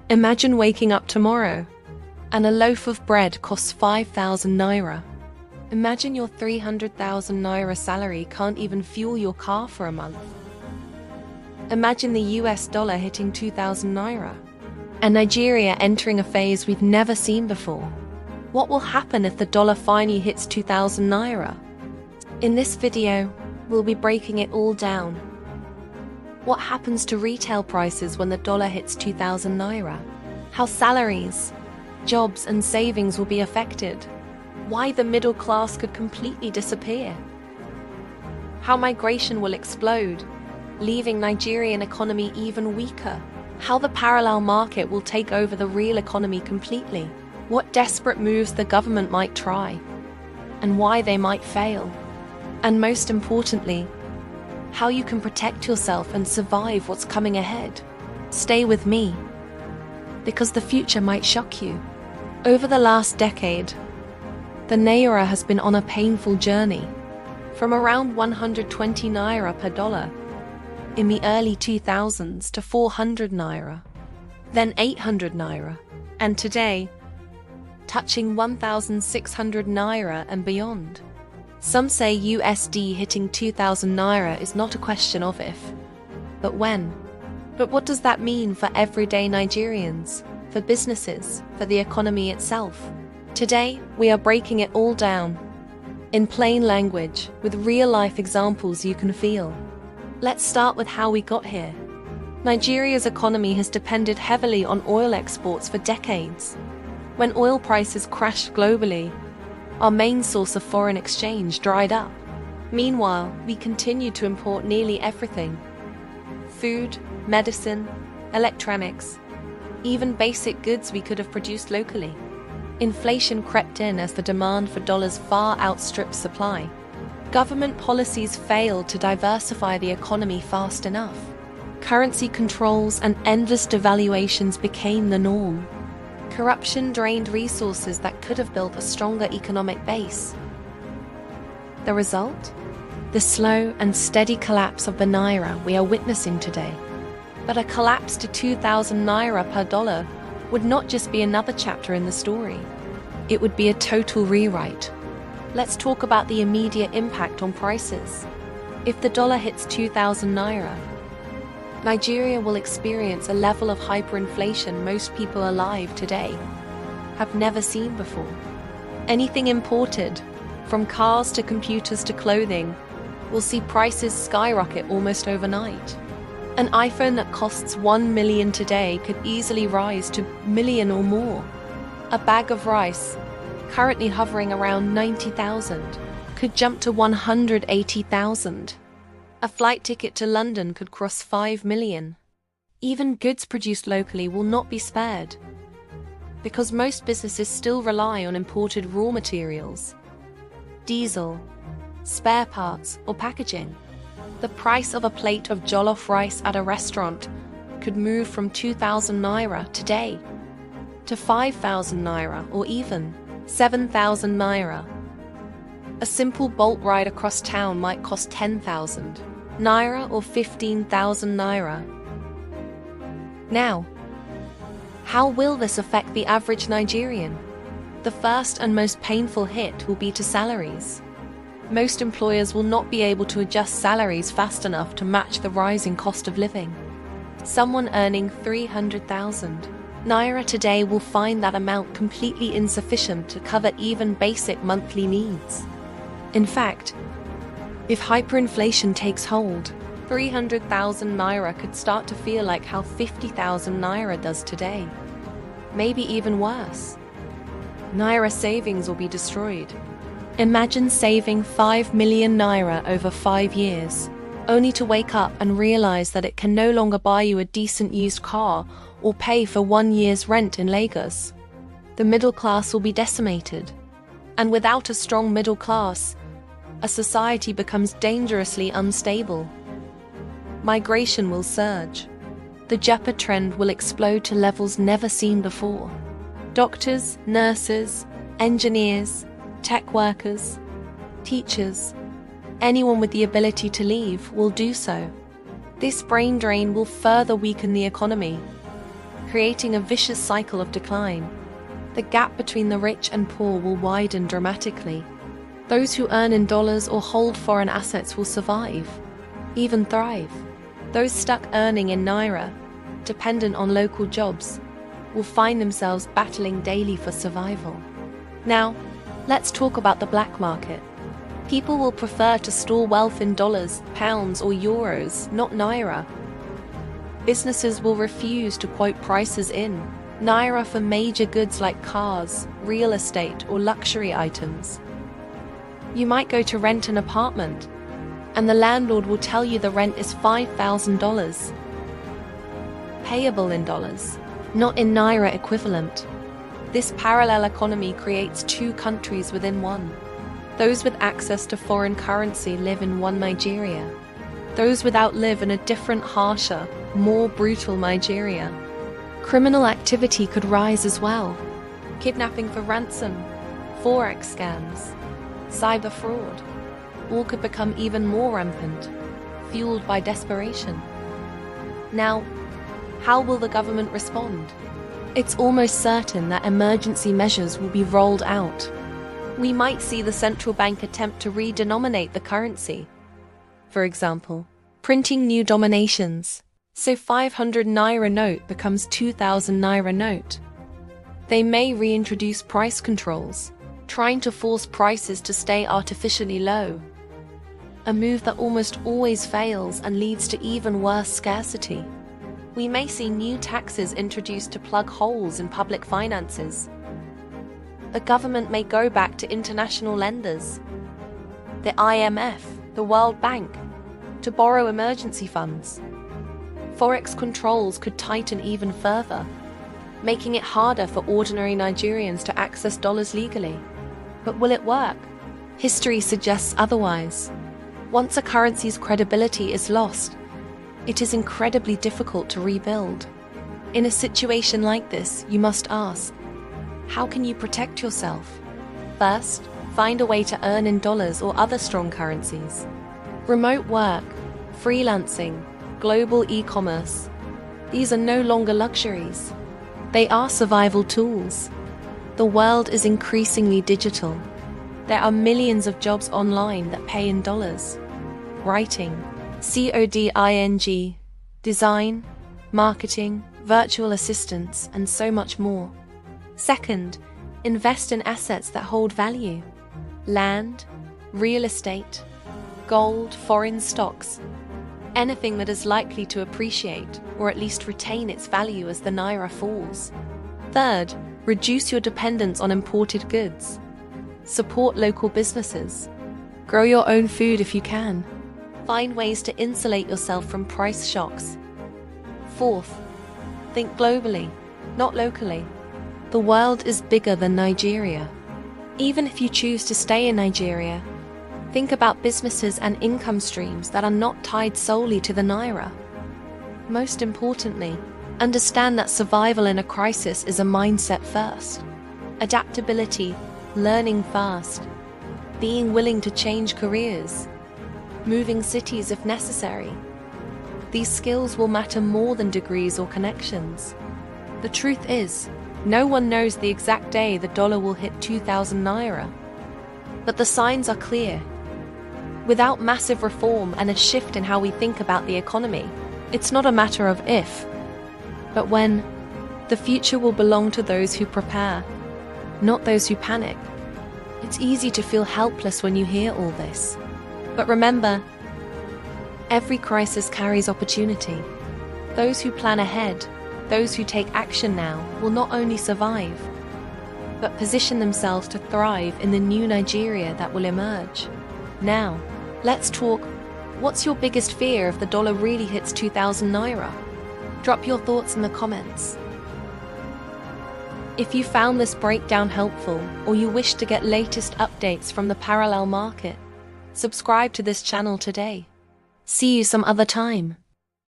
Imagine waking up tomorrow and a loaf of bread costs 5,000 Naira. Imagine your 300,000 Naira salary can't even fuel your car for a month. Imagine the US dollar hitting 2,000 Naira and Nigeria entering a phase we've never seen before. What will happen if the dollar finally hits 2,000 Naira? In this video, we'll be breaking it all down. What happens to retail prices when the dollar hits 2,000 Naira? How salaries, jobs and savings will be affected? Why the middle class could completely disappear? How migration will explode, leaving Nigerian economy even weaker? How the parallel market will take over the real economy completely? What desperate moves the government might try, and why they might fail? And most importantly, how you can protect yourself and survive what's coming ahead. Stay with me, because the future might shock you. Over the last decade, the Naira has been on a painful journey, from around 120 Naira per dollar in the early 2000s to 400 Naira, then 800 Naira, and today, touching 1,600 Naira and beyond. Some say USD hitting 2,000 Naira is not a question of if, but when. But what does that mean for everyday Nigerians, for businesses, for the economy itself? Today, we are breaking it all down, in plain language, with real-life examples you can feel. Let's start with how we got here. Nigeria's economy has depended heavily on oil exports for decades. When oil prices crashed globally, our main source of foreign exchange dried up. Meanwhile, we continued to import nearly everything: food, medicine, electronics, even basic goods we could have produced locally. Inflation crept in as the demand for dollars far outstripped supply. Government policies failed to diversify the economy fast enough. Currency controls and endless devaluations became the norm. Corruption drained resources that could have built a stronger economic base. The result? The slow and steady collapse of the Naira we are witnessing today. But a collapse to 2,000 Naira per dollar would not just be another chapter in the story. It would be a total rewrite. Let's talk about the immediate impact on prices. If the dollar hits 2,000 Naira, Nigeria will experience a level of hyperinflation most people alive today have never seen before. Anything imported, from cars to computers to clothing, will see prices skyrocket almost overnight. An iPhone that costs 1 million today could easily rise to a million or more. A bag of rice, currently hovering around 90,000, could jump to 180,000. A flight ticket to London could cross 5 million. Even goods produced locally will not be spared, because most businesses still rely on imported raw materials, diesel, spare parts, or packaging. The price of a plate of jollof rice at a restaurant could move from 2,000 Naira today to 5,000 Naira or even 7,000 Naira. A simple bolt ride across town might cost 10,000 Naira or 15,000 Naira. Now, how will this affect the average Nigerian? The first and most painful hit will be to salaries. Most employers will not be able to adjust salaries fast enough to match the rising cost of living. Someone earning 300,000 Naira today will find that amount completely insufficient to cover even basic monthly needs. In fact, if hyperinflation takes hold, 300,000 Naira could start to feel like how 50,000 Naira does today. Maybe even worse. Naira savings will be destroyed. Imagine saving 5 million Naira over 5 years, only to wake up and realize that it can no longer buy you a decent used car or pay for 1 year's rent in Lagos. The middle class will be decimated. And without a strong middle class, a society becomes dangerously unstable. Migration will surge. The Japa trend will explode to levels never seen before. Doctors, nurses, engineers, tech workers, teachers, anyone with the ability to leave will do so. This brain drain will further weaken the economy. creating a vicious cycle of decline. The gap between the rich and poor will widen dramatically. Those who earn in dollars or hold foreign assets will survive, even thrive. Those stuck earning in Naira, dependent on local jobs, will find themselves battling daily for survival. Now, let's talk about the black market. People will prefer to store wealth in dollars, pounds, or euros, not Naira. Businesses will refuse to quote prices in Naira for major goods like cars, real estate, or luxury items. You might go to rent an apartment, and the landlord will tell you the rent is $5,000, payable in dollars, not in Naira equivalent. This parallel economy creates two countries within one. Those with access to foreign currency live in one Nigeria. Those without live in a different, harsher, more brutal Nigeria. Criminal activity could rise as well. Kidnapping for ransom, forex scams, cyber fraud, all could become even more rampant, fueled by desperation. Now, how will the government respond? It's almost certain that emergency measures will be rolled out. We might see the central bank attempt to redenominate the currency. For example, printing new denominations, so 500 Naira note becomes 2,000 Naira note. They may reintroduce price controls, trying to force prices to stay artificially low. A move that almost always fails and leads to even worse scarcity. We may see new taxes introduced to plug holes in public finances. The government may go back to international lenders, the IMF, the World Bank, to borrow emergency funds. Forex controls could tighten even further, making it harder for ordinary Nigerians to access dollars legally. But will it work? History suggests otherwise. Once a currency's credibility is lost, it is incredibly difficult to rebuild. In a situation like this, you must ask, how can you protect yourself? First, find a way to earn in dollars or other strong currencies. Remote work, freelancing, global e-commerce. These are no longer luxuries. They are survival tools. The world is increasingly digital. There are millions of jobs online that pay in dollars. Writing, coding, design, marketing, virtual assistants, and so much more. Second, invest in assets that hold value. Land, real estate, gold, foreign stocks. Anything that is likely to appreciate, or at least retain its value as the Naira falls. Third, reduce your dependence on imported goods. Support local businesses. Grow your own food if you can. Find ways to insulate yourself from price shocks. Fourth, think globally, not locally. The world is bigger than Nigeria. Even if you choose to stay in Nigeria, think about businesses and income streams that are not tied solely to the Naira. Most importantly, understand that survival in a crisis is a mindset first. Adaptability, learning fast, being willing to change careers, moving cities if necessary. These skills will matter more than degrees or connections. The truth is, no one knows the exact day the dollar will hit 2,000 Naira. But the signs are clear. Without massive reform and a shift in how we think about the economy, it's not a matter of if, but when. The future will belong to those who prepare, not those who panic. It's easy to feel helpless when you hear all this. But remember, every crisis carries opportunity. Those who plan ahead, those who take action now, will not only survive, but position themselves to thrive in the new Nigeria that will emerge. Now, let's talk. What's your biggest fear if the dollar really hits 2,000 Naira? Drop your thoughts in the comments. If you found this breakdown helpful, or you wish to get latest updates from the parallel market, subscribe to this channel today. See you some other time.